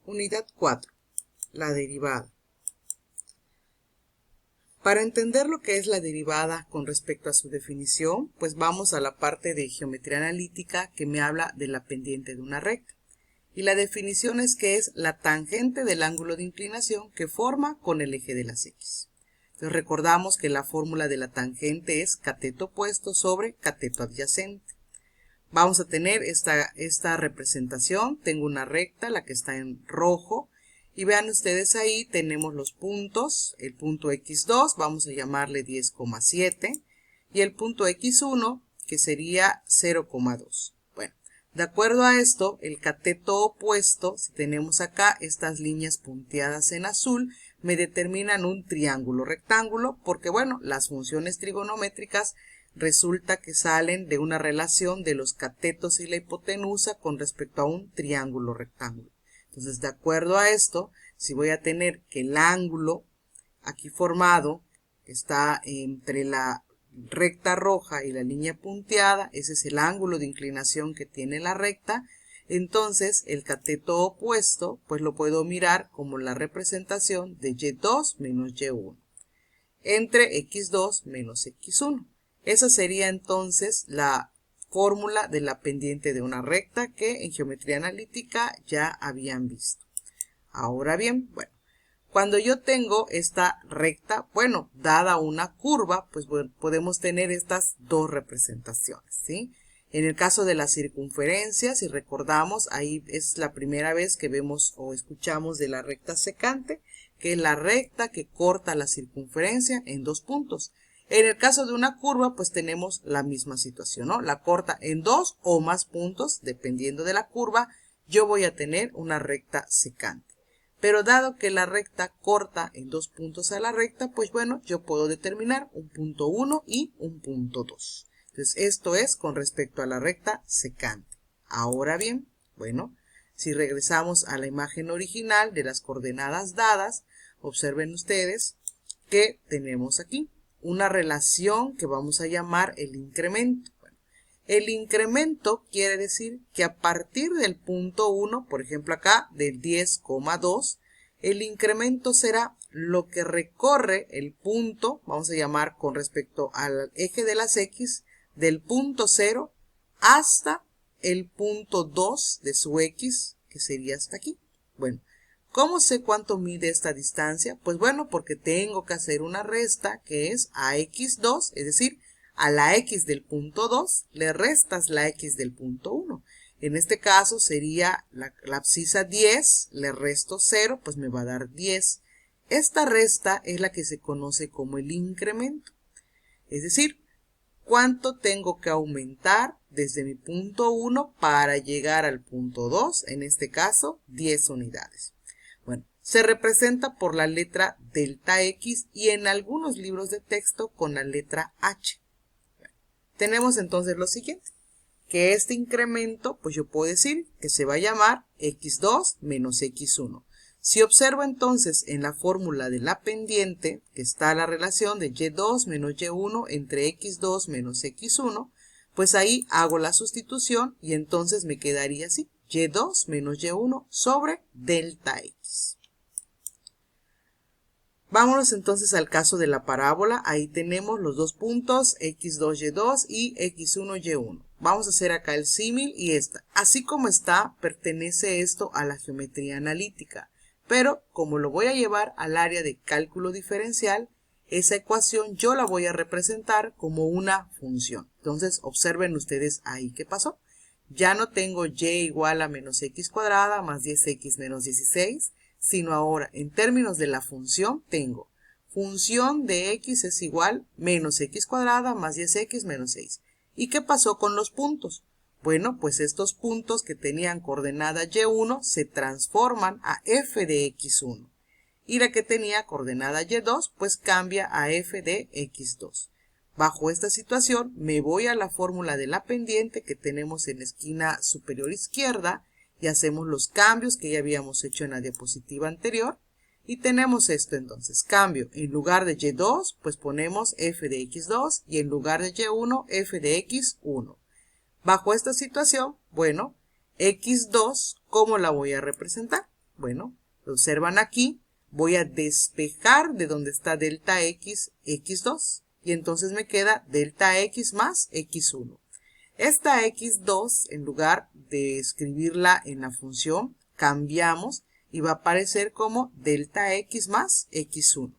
Unidad 4. La derivada. Para entender lo que es la derivada con respecto a su definición, pues vamos a la parte de geometría analítica que me habla de la pendiente de una recta. Y la definición es que es la tangente del ángulo de inclinación que forma con el eje de las X. Entonces recordamos que la fórmula de la tangente es cateto opuesto sobre cateto adyacente. Vamos a tener esta representación. Tengo una recta, la que está en rojo. Y vean ustedes ahí, tenemos los puntos. El punto X2, vamos a llamarle 10,7. Y el punto X1, que sería 0,2. Bueno, de acuerdo a esto, el cateto opuesto, si tenemos acá estas líneas punteadas en azul, me determinan un triángulo rectángulo, porque bueno, las funciones trigonométricas resulta que salen de una relación de los catetos y la hipotenusa con respecto a un triángulo rectángulo. Entonces, de acuerdo a esto, si voy a tener que el ángulo aquí formado está entre la recta roja y la línea punteada, ese es el ángulo de inclinación que tiene la recta, entonces el cateto opuesto pues lo puedo mirar como la representación de Y2 menos Y1 entre X2 menos X1. Esa sería entonces la fórmula de la pendiente de una recta que en geometría analítica ya habían visto. Ahora bien, bueno, cuando yo tengo esta recta, bueno, dada una curva, pues bueno, podemos tener estas dos representaciones, ¿sí? En el caso de la circunferencia, si recordamos, ahí es la primera vez que vemos o escuchamos de la recta secante, que es la recta que corta la circunferencia en dos puntos. En el caso de una curva, pues tenemos la misma situación, ¿no? La corta en dos o más puntos, dependiendo de la curva, yo voy a tener una recta secante. Pero dado que la recta corta en dos puntos a la recta, pues bueno, yo puedo determinar un punto 1 y un punto 2. Entonces, esto es con respecto a la recta secante. Ahora bien, bueno, si regresamos a la imagen original de las coordenadas dadas, observen ustedes que tenemos aquí una relación que vamos a llamar el incremento. Bueno, el incremento quiere decir que a partir del punto 1, por ejemplo acá, del 10,2, el incremento será lo que recorre el punto, vamos a llamar con respecto al eje de las X, del punto 0 hasta el punto 2 de su X, que sería hasta aquí. Bueno, ¿cómo sé cuánto mide esta distancia? Pues bueno, porque tengo que hacer una resta que es a X2, es decir, a la X del punto 2 le restas la X del punto 1. En este caso sería la abscisa 10, le resto 0, pues me va a dar 10. Esta resta es la que se conoce como el incremento. Es decir, ¿cuánto tengo que aumentar desde mi punto 1 para llegar al punto 2? En este caso, 10 unidades. Bueno, se representa por la letra delta X y en algunos libros de texto con la letra H. Bueno, tenemos entonces lo siguiente, que este incremento, pues yo puedo decir que se va a llamar X2 menos X1. Si observo entonces en la fórmula de la pendiente, que está la relación de Y2 menos Y1 entre X2 menos X1, pues ahí hago la sustitución y entonces me quedaría así, Y2 menos Y1 sobre delta X. Vámonos entonces al caso de la parábola. Ahí tenemos los dos puntos, X2, Y2 y X1, Y1. Vamos a hacer acá el símil y esta. Así como está, pertenece esto a la geometría analítica. Pero como lo voy a llevar al área de cálculo diferencial, esa ecuación yo la voy a representar como una función. Entonces observen ustedes ahí qué pasó. Ya no tengo y igual a menos x cuadrada más 10x menos 16, sino ahora en términos de la función tengo función de x es igual menos x cuadrada más 10x menos 6. ¿Y qué pasó con los puntos? Bueno, pues estos puntos que tenían coordenada y1 se transforman a f de x1. Y la que tenía coordenada y2 pues cambia a f de x2. Bajo esta situación me voy a la fórmula de la pendiente que tenemos en la esquina superior izquierda y hacemos los cambios que ya habíamos hecho en la diapositiva anterior. Y tenemos esto entonces, cambio, en lugar de y2 pues ponemos f de x2 y en lugar de y1 f de x1. Bajo esta situación, bueno, x2, ¿cómo la voy a representar? bueno, lo observan aquí, voy a despejar de donde está delta x, x2, y entonces me queda delta x más x1. Esta x2, en lugar de escribirla en la función, cambiamos y va a aparecer como delta x más x1.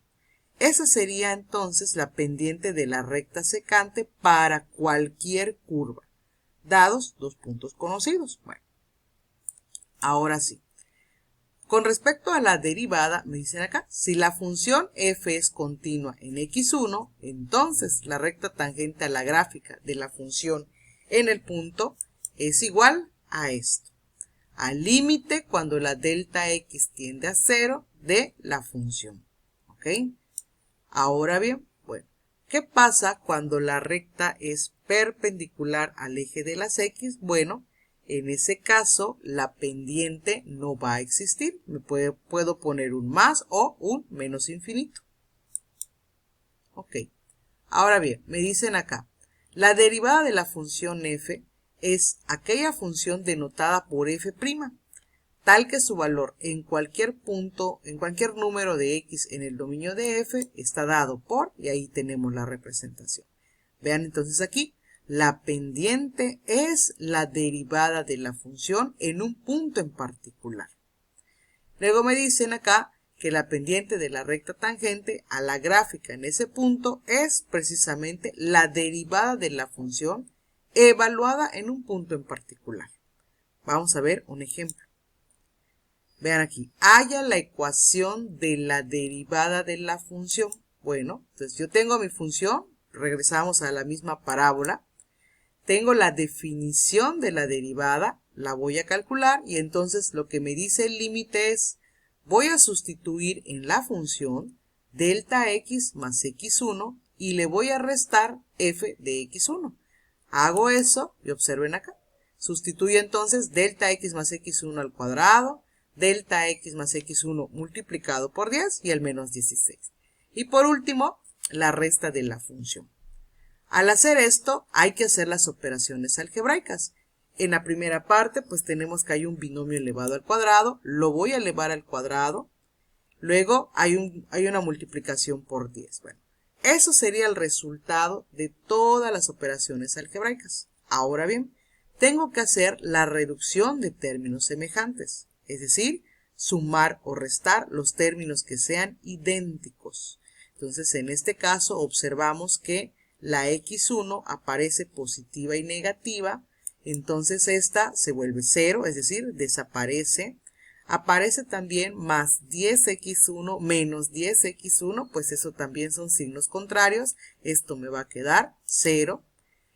Esa sería entonces la pendiente de la recta secante para cualquier curva, dados dos puntos conocidos. Bueno, ahora sí. Con respecto a la derivada, me dicen acá, si la función f es continua en x1, entonces la recta tangente a la gráfica de la función en el punto es igual a esto. Al límite cuando la delta x tiende a 0 de la función. ¿Ok? Ahora bien, bueno, ¿qué pasa cuando la recta es perpendicular al eje de las x? Bueno, en ese caso la pendiente no va a existir. Puedo poner un más o un menos infinito. Ok. Ahora bien, me dicen acá, la derivada de la función f es aquella función denotada por f', tal que su valor en cualquier punto, en cualquier número de x en el dominio de f está dado por, y ahí tenemos la representación. Vean entonces aquí, la pendiente es la derivada de la función en un punto en particular. Luego me dicen acá que la pendiente de la recta tangente a la gráfica en ese punto es precisamente la derivada de la función evaluada en un punto en particular. Vamos a ver un ejemplo. Vean aquí, halla la ecuación de la derivada de la función. Bueno, entonces yo tengo mi función, regresamos a la misma parábola. Tengo la definición de la derivada, la voy a calcular y entonces lo que me dice el límite es, voy a sustituir en la función delta x más x1 y le voy a restar f de x1. Hago eso y observen acá. Sustituyo entonces delta x más x1 al cuadrado, delta x más x1 multiplicado por 10 y el menos 16. Y por último, la resta de la función. Al hacer esto, hay que hacer las operaciones algebraicas. En la primera parte, pues tenemos que hay un binomio elevado al cuadrado, lo voy a elevar al cuadrado, luego hay una multiplicación por 10. Bueno, eso sería el resultado de todas las operaciones algebraicas. Ahora bien, tengo que hacer la reducción de términos semejantes, es decir, sumar o restar los términos que sean idénticos. Entonces, en este caso, observamos que la x1 aparece positiva y negativa, entonces esta se vuelve 0, es decir, desaparece. Aparece también más 10x1 menos 10x1, pues eso también son signos contrarios, esto me va a quedar 0.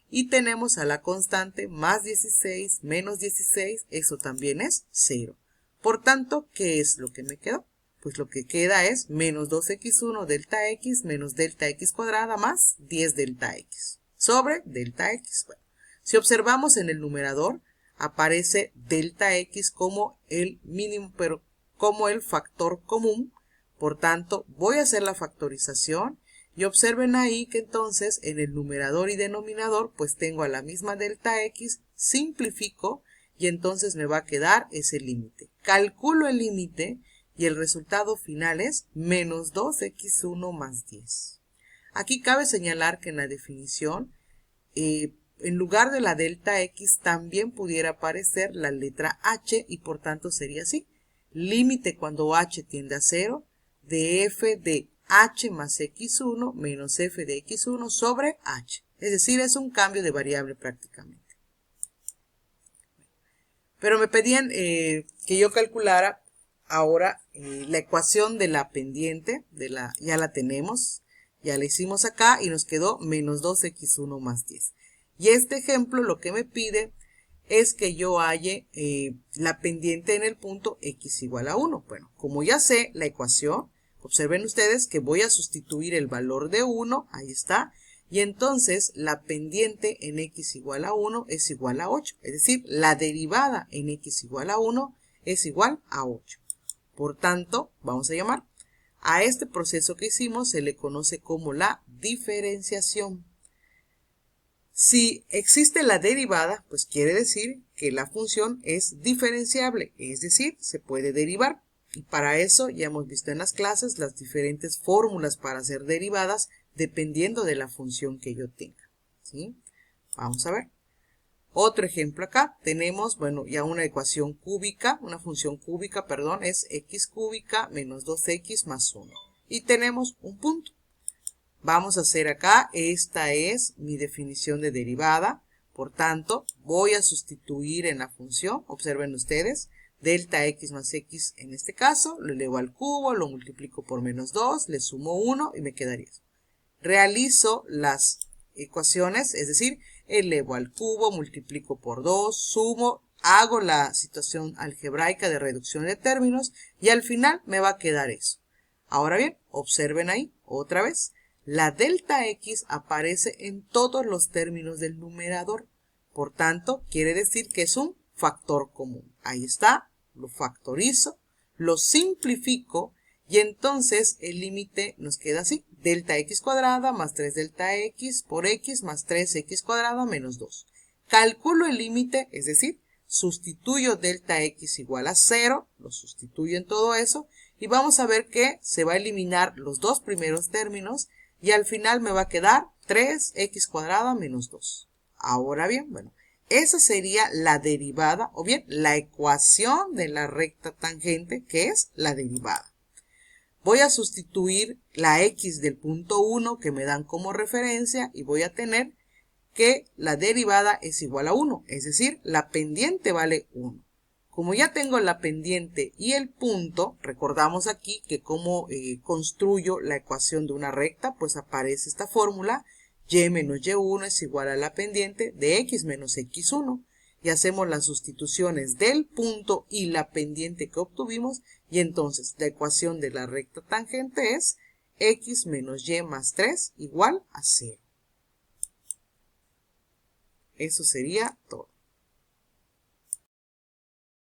Y tenemos a la constante más 16 menos 16, eso también es 0. Por tanto, ¿qué es lo que me quedó? Pues lo que queda es menos 2x1 delta x menos delta x cuadrada más 10 delta x sobre delta x. Bueno, si observamos en el numerador, aparece delta x como el mínimo, pero como el factor común. Por tanto, voy a hacer la factorización y observen ahí que entonces en el numerador y denominador pues tengo a la misma delta x, simplifico y entonces me va a quedar ese límite. Calculo el límite y el resultado final es menos 2x1 más 10. Aquí cabe señalar que en la definición, en lugar de la delta x también pudiera aparecer la letra h y por tanto sería así. Límite cuando h tiende a 0 de f de h más x1 menos f de x1 sobre h. Es decir, es un cambio de variable prácticamente. Pero me pedían que yo calculara ahora la ecuación de la pendiente, ya la tenemos, ya la hicimos acá y nos quedó menos 2x1 más 10. Y este ejemplo lo que me pide es que yo halle la pendiente en el punto x igual a 1. Bueno, como ya sé la ecuación, observen ustedes que voy a sustituir el valor de 1, ahí está, y entonces la pendiente en x igual a 1 es igual a 8. Es decir, la derivada en x igual a 1 es igual a 8. Por tanto, vamos a llamar a este proceso que hicimos, se le conoce como la diferenciación. Si existe la derivada, pues quiere decir que la función es diferenciable, es decir, se puede derivar. Y para eso ya hemos visto en las clases las diferentes fórmulas para hacer derivadas dependiendo de la función que yo tenga, ¿sí? Vamos a ver. Otro ejemplo acá, tenemos, bueno, ya una ecuación cúbica, una función cúbica, perdón, es x cúbica menos 2x más 1. Y tenemos un punto. Vamos a hacer acá, esta es mi definición de derivada. Por tanto, voy a sustituir en la función, observen ustedes, delta x más x en este caso, lo elevo al cubo, lo multiplico por menos 2, le sumo 1 y me quedaría eso. Realizo las ecuaciones, es decir, elevo al cubo, multiplico por 2, sumo, hago la situación algebraica de reducción de términos y al final me va a quedar eso. Ahora bien, observen ahí, otra vez, la delta x aparece en todos los términos del numerador. Por tanto, quiere decir que es un factor común. Ahí está, lo factorizo, lo simplifico y entonces el límite nos queda así. Delta x cuadrada más 3 delta x por x más 3x cuadrada menos 2. Calculo el límite, es decir, sustituyo delta x igual a 0, lo sustituyo en todo eso y vamos a ver que se va a eliminar los dos primeros términos y al final me va a quedar 3x cuadrada menos 2. Ahora bien, bueno, esa sería la derivada o bien la ecuación de la recta tangente que es la derivada. Voy a sustituir la x del punto 1 que me dan como referencia y voy a tener que la derivada es igual a 1, es decir, la pendiente vale 1. Como ya tengo la pendiente y el punto, recordamos aquí que como construyo la ecuación de una recta, pues aparece esta fórmula, y menos y1 es igual a la pendiente de x menos x1. Y hacemos las sustituciones del punto y la pendiente que obtuvimos y entonces la ecuación de la recta tangente es x menos y más 3 igual a 0. Eso sería todo.